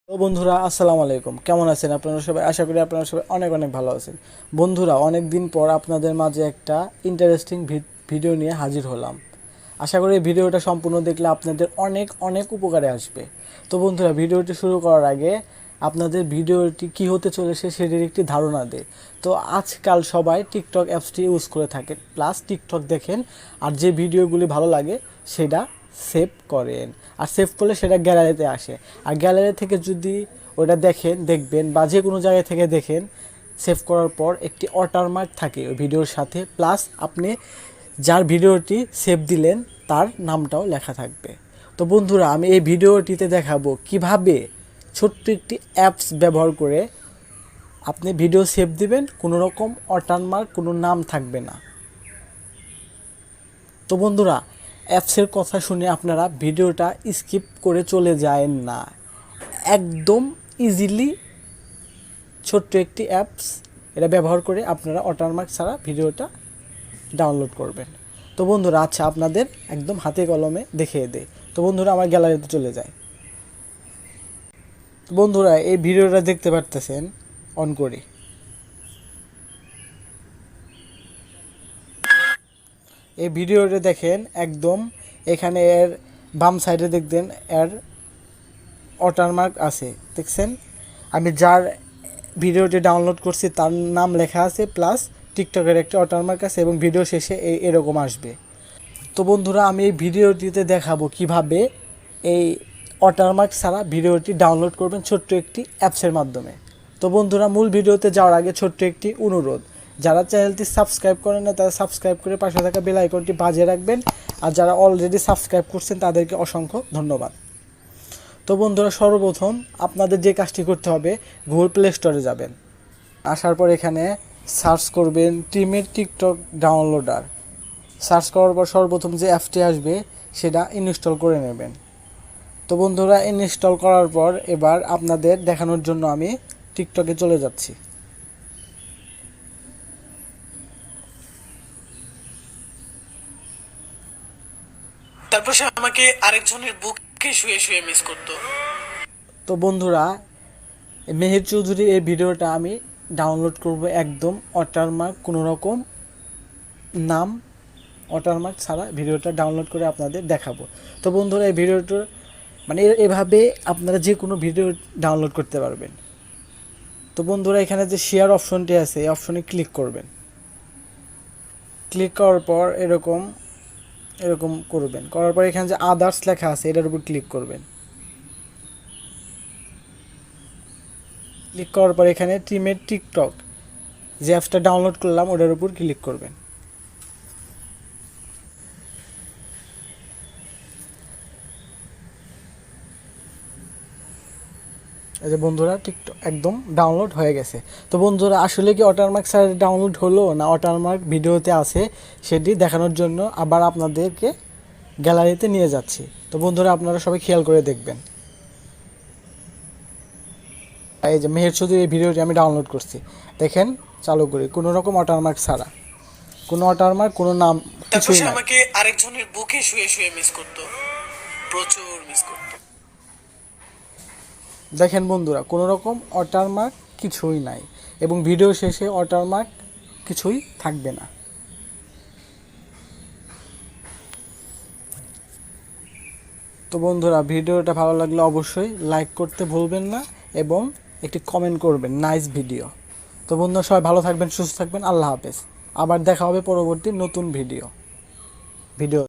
তো বন্ধুরা আসসালামু আলাইকুম, কেমন আছেন আপনারা সবাই? আশা করি আপনারা সবাই অনেক অনেক ভালো আছেন। বন্ধুরা, অনেক দিন পর আপনাদের মাঝে একটা ইন্টারেস্টিং ভিডিও নিয়ে হাজির হলাম। আশা করি এই ভিডিওটা সম্পূর্ণ দেখলে আপনাদের অনেক অনেক উপকারে আসবে। তো বন্ধুরা, ভিডিওটি শুরু করার আগে আপনাদের ভিডিওটি কী হতে চলেছে সেটির একটি ধারণা দেয়। তো আজকাল সবাই টিকটক অ্যাপসটি ইউজ করে থাকেন, প্লাস টিকটক দেখেন, আর যে ভিডিওগুলি ভালো লাগে সেটা সেভ করেন, আর সেভ করলে সেটা গ্যালারিতে আসে। আর গ্যালারি থেকে যদি ওটা দেখবেন বা যে কোনো জায়গা থেকে দেখেন, সেভ করার পর একটি ওয়াটারমার্ক থাকে ওই ভিডিওর সাথে, প্লাস আপনি যার ভিডিওটি সেভ দিলেন তার নামটাও লেখা থাকবে। তো বন্ধুরা, আমি এই ভিডিওটিতে দেখাবো কিভাবে ছোট্ট একটি অ্যাপস ব্যবহার করে আপনি ভিডিও সেভ দিবেন, কোনো রকম ওয়াটারমার্ক, কোনো নাম থাকবে না। তো বন্ধুরা, অ্যাপসের কথা শুনে আপনারা ভিডিওটা স্কিপ করে চলে যায়েন না। একদম ইজিলি ছোট্ট একটি অ্যাপস, এটা ব্যবহার করে আপনারা ওয়াটারমার্ক ছাড়া ভিডিওটা ডাউনলোড করবেন। তো বন্ধুরা, আচ্ছা আপনাদের একদম হাতে কলমে দেখিয়ে দেয়। তো বন্ধুরা, আমার গ্যালারিতে চলে যায়। তো বন্ধুরা, এই ভিডিওটা দেখতে পারতেছেন, অন করি। এই ভিডিওটা দেখেন, একদম এখানে এর বাম সাইডে দেখবেন এর ওয়াটারমার্ক আছে, দেখছেন? আমি যার ভিডিওটি ডাউনলোড করছি তার নাম লেখা আছে, প্লাস টিকটকের একটা ওয়াটারমার্ক আছে, এবং ভিডিও শেষে এরকম আসবে। তো বন্ধুরা, আমি এই ভিডিওটিতে দেখাবো কিভাবে এই ওয়াটারমার্ক ছাড়া ভিডিওটি ডাউনলোড করবেন ছোট্ট একটি অ্যাপসের মাধ্যমে। তো বন্ধুরা, মূল ভিডিওতে যাওয়ার আগে ছোট্ট একটি অনুরোধ, যারা চ্যানেলটি সাবস্ক্রাইব করেন না তারা সাবস্ক্রাইব করে পাশে থাকা বেল আইকনটি বাজিয়ে রাখবেন, আর যারা অলরেডি সাবস্ক্রাইব করছেন তাদেরকে অসংখ্য ধন্যবাদ। তো বন্ধুরা, সর্বপ্রথম আপনাদের যে কাজটি করতে হবে, গুগল প্লে স্টোরে যাবেন। আসার পর এখানে সার্চ করবেন টিমের টিকটক ডাউনলোডার। সার্চ করার পর সর্বপ্রথম যে অ্যাপটি আসবে সেটা ইনস্টল করে নেবেন। তো বন্ধুরা, ইনস্টল করার পর এবার আপনাদের দেখানোর জন্য আমি টিকটকে চলে যাচ্ছি। তারপর সে আমাকে আরেকজনের বুকে শুয়ে শুয়ে মিস করতো। তো বন্ধুরা, মেহের চৌধুরীর এই ভিডিওটা আমি ডাউনলোড করব একদম ওয়াটারমার্ক, কোনো রকম নাম ওয়াটারমার্ক ছাড়া ভিডিওটা ডাউনলোড করে আপনাদের দেখাবো। তো বন্ধুরা, এই ভিডিওটা মানে এভাবে আপনারা যে কোনো ভিডিও ডাউনলোড করতে পারবেন। তো বন্ধুরা, এখানে যে শেয়ার অপশনটি আছে এই অপশনে ক্লিক করবেন। ক্লিক করার পর এরকম এরকম করবেন, করার পর এখানে যে আদার্স লেখা আছে এটার উপর ক্লিক করবেন। ক্লিক করার পর এখানে টিমের টিকটক যে অ্যাপসটা ডাউনলোড করলাম ওটার উপর ক্লিক করবেন। এই যে বন্ধুরা, টিকটক একদম ডাউনলোড হয়ে গেছে। তো বন্ধুরা, আসলে কি ওয়াটারমার্ক সাইট ডাউনলোড হলো না ওয়াটারমার্ক ভিডিওতে আছে সেটি দেখানোর জন্য আবার আপনাদেরকে গ্যালারিতে নিয়ে যাচ্ছি। তো বন্ধুরা, আপনারা সবাই খেয়াল করে দেখবেন। এই যে মেহের চৌধুরী এই ভিডিওটি আমি ডাউনলোড করছি, দেখেন, চালু করি, কোনো রকম ওয়াটারমার্ক ছাড়া, কোনো ওয়াটারমার্ক, কোনো নাম তারপর কিছুই সে না। আমাকে আরেকজনের বুকে শুয়ে শুয়ে মিস করতো, প্রচুর মিস করতো। দেখেন বন্ধুরা, কোনো রকম ওয়াটারমার্ক কিছুই নাই, এবং ভিডিও শেষে ওয়াটারমার্ক কিছুই থাকবে না। তো বন্ধুরা, ভিডিওটা ভালো লাগলে অবশ্যই লাইক করতে ভুলবেন না, এবং একটি কমেন্ট করবেন, নাইস ভিডিও। তো বন্ধুরা, সবাই ভালো থাকবেন, সুস্থ থাকবেন, আল্লাহ হাফেজ। আবার দেখা হবে পরবর্তী নতুন ভিডিও।